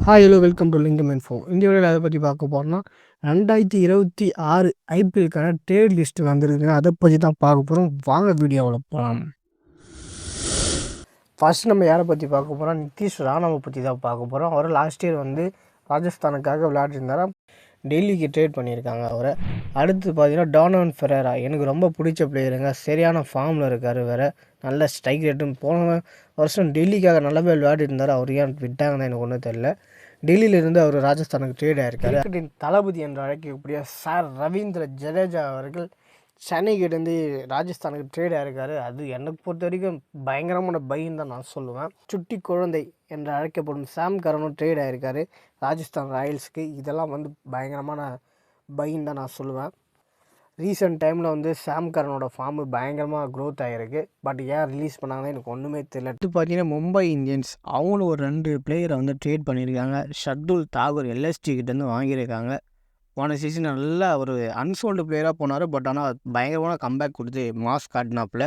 Hi hello welcome to லிங்கம் info. இந்த வீடியோவில் அதை பற்றி பார்க்க போகிறோம்னா 2026 ஐபிஎல்லுக்கான ட்ரேட் லிஸ்ட் வந்துருக்குங்க. அதை பற்றி தான் பார்க்க போகிறோம். வாங்க வீடியோவில் போகலாம். ஃபர்ஸ்ட் நம்ம யாரை பற்றி பார்க்க போகிறோம், நிதிஷ் ராணாவை பற்றி தான் பார்க்க போகிறோம். அவர் லாஸ்ட் இயர் வந்து ராஜஸ்தானுக்காக விளையாடிருந்தாரா, டெல்லிக்கு ட்ரேட் பண்ணியிருக்காங்க அவரை. அடுத்து பார்த்தீங்கன்னா டானவன் ஃபெரேரா, எனக்கு ரொம்ப பிடிச்ச பிளேயருங்க. சரியான ஃபார்மில் இருக்கார், வேறு நல்ல ஸ்ட்ரைக் ரேட்டும். போன வருஷம் டெல்லிக்காக நல்லாவே விளையாடிருந்தார். அவர் ஏன் விட்டாங்கன்னு எனக்கு ஒன்றும் தெரியல. டெல்லியிலிருந்து அவர் ராஜஸ்தானுக்கு ட்ரேட் ஆகிருக்காரு. கிரிக்கெட்டின் தளபதி என்று அழைக்கக்கூடிய சார் ரவீந்திர ஜடேஜா அவர்கள் சென்னைக்கிட்டேருந்து ராஜஸ்தானுக்கு ட்ரேட் ஆகிருக்காரு. அது எனக்கு பொறுத்த வரைக்கும் பயங்கரமான பைன்னு தான் நான் சொல்லுவேன். சுட்டி குழந்தை என்று அழைக்கப்படும் சாம் கரனும் ட்ரேட் ஆகிருக்காரு ராஜஸ்தான் ராயல்ஸுக்கு. இதெல்லாம் வந்து பயங்கரமான பைன்னு தான் நான் சொல்லுவேன். ரீசெண்ட் டைமில் வந்து சாம் கரனோட ஃபார்மு பயங்கரமாக க்ரோத் ஆகிருக்கு. பட் ஏன் ரிலீஸ் பண்ணாங்கன்னு எனக்கு ஒன்றுமே தெரியல. இது பார்த்தீங்கன்னா மும்பை இந்தியன்ஸ் அவங்களும் ஒரு 2 பிளேயரை வந்து ட்ரேட் பண்ணியிருக்காங்க. ஷர்துல் தாகூர் எல்எஸ்டி கிட்டேருந்து வாங்கியிருக்காங்க. போன சீசன் நல்லா ஒரு அன்சோல்டு பிளேயராக போனார். பட் ஆனால் பயங்கரமான கம்பேக் கொடுத்து மாஸ் காட்டினாப்பில்.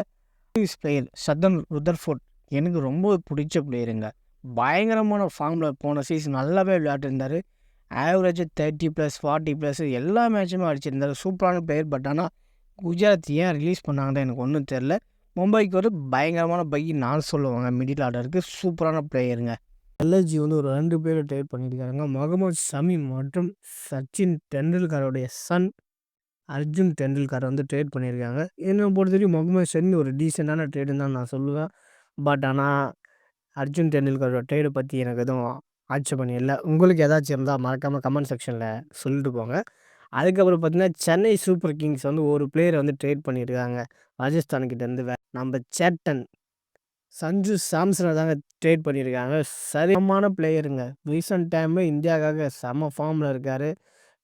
பிளேயர் சதன் ருதர்ஃபோர்ட் எனக்கு ரொம்ப பிடிச்ச பிளேயருங்க. பயங்கரமான ஃபார்மில் போன சீசன் நல்லாவே விளையாட்டுருந்தார். ஆவரேஜ் 30+, 40+ எல்லா மேட்சுமே அடிச்சிருந்தார். சூப்பரான பிளேயர். பட் ஆனால் குஜராத் ஏன் ரிலீஸ் பண்ணாங்கன்னு எனக்கு ஒன்றும் தெரில. மும்பைக்கு ஒரு பயங்கரமான பை நான் சொல்லுவாங்க. மிடில் ஆர்டருக்கு சூப்பரான பிளேயருங்க. எல்எஸ்ஜி வந்து ஒரு 2 பேரை ட்ரேட் பண்ணியிருக்காங்க. முகமது ஷமி மற்றும் சச்சின் டெண்டுல்கரோடைய சன் அர்ஜுன் டெண்டுல்கரை வந்து ட்ரேட் பண்ணியிருக்காங்க. என்னை பொறுத்த வரைக்கும் முகமது ஷமி ஒரு டீசெண்டான ட்ரேடுன்னு தான் நான் சொல்லுவேன். பட் ஆனால் அர்ஜுன் டெண்டுல்கரோட ட்ரேடை பற்றி எனக்கு எதுவும் ஆட்சேபணம் இல்லை. உங்களுக்கு ஏதாச்சும் இருந்தால் மறக்காமல் கமெண்ட் செக்ஷனில் சொல்லிட்டு போங்க. அதுக்கப்புறம் பார்த்தீங்கன்னா சென்னை சூப்பர் கிங்ஸ் வந்து ஒரு பிளேயரை வந்து ட்ரேட் பண்ணியிருக்காங்க ராஜஸ்தான்கிட்டேருந்து. நம்ம சேட்டன் சஞ்சு சாம்சனை தாங்க ட்ரேட் பண்ணியிருக்காங்க. சரியான பிளேயருங்க. ரீசெண்ட் டைமில் இந்தியாவுக்காக செம ஃபார்மில் இருக்கார்.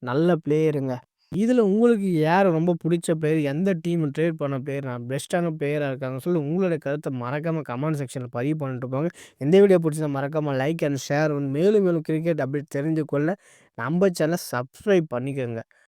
நல்ல பிளேயருங்க. இதில் உங்களுக்கு யார் ரொம்ப பிடிச்ச பிளேயர், எந்த டீம் ட்ரேட் பண்ண பிளேயர் நான் பெஸ்ட்டான பிளேயராக இருக்காங்கன்னு சொல்லி உங்களுடைய கருத்தை மறக்காமல் கமெண்ட் செக்ஷனில் பதிவு பண்ணிட்டு போங்க. இந்த வீடியோ பிடிச்சா மறக்காமல் லைக் அண்ட் ஷேர். மேலும் மேலும் கிரிக்கெட் அப்படி தெரிஞ்சு கொள்ள நம்ம சேனலை சப்ஸ்கிரைப் பண்ணிக்கோங்க.